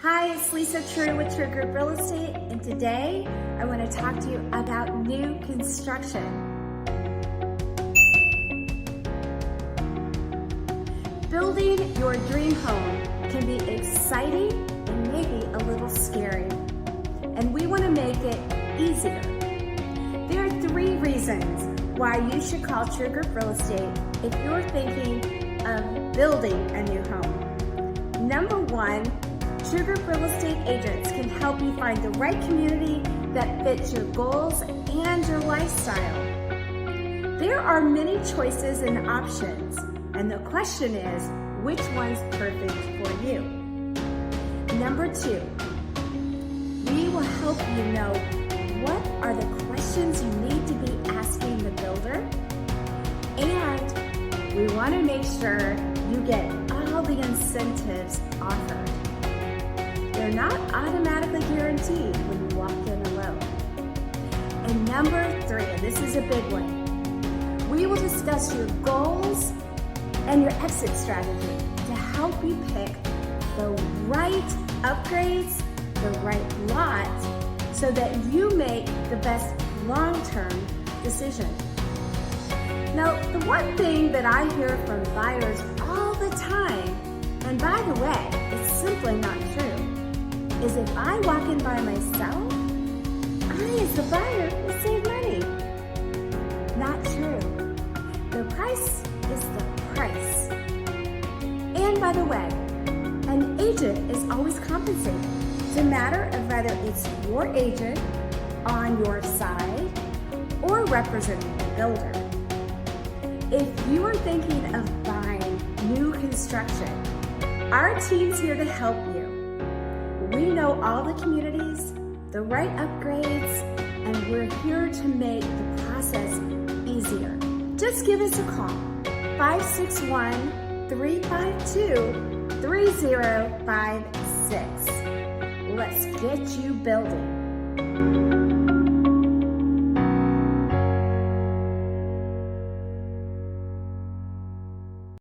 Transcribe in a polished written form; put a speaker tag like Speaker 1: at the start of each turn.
Speaker 1: Hi, it's Lisa Treu with Treu Group Real Estate, and today I want to talk to you about new construction. Building your dream home can be exciting and maybe a little scary, and we want to make it easier. There are 3 reasons why you should call Treu Group Real Estate if you're thinking of building a new home. Number 1, Treu Group Real Estate agents can help you find the right community that fits your goals and your lifestyle. There are many choices and options, and the question is, which one's perfect for you? Number 2, we will help you know what are the questions you need to be asking the builder, and we want to make sure you get all the incentives offered. They're not automatically guaranteed when you walk in alone. And number 3, and this is a big one, we will discuss your goals and your exit strategy to help you pick the right upgrades, the right lot, so that you make the best long-term decision. Now, the one thing that I hear from buyers all the time, and by the way, it's simply not true, is if I walk in by myself, I as the buyer will save money. Not true. The price is the price. And by the way, an agent is always compensated. It's a matter of whether it's your agent on your side or representing the builder. If you are thinking of buying new construction, our team's here to help you. We know all the communities, the right upgrades, and we're here to make the process easier. Just give us a call, 561-352-3056. Let's get you building.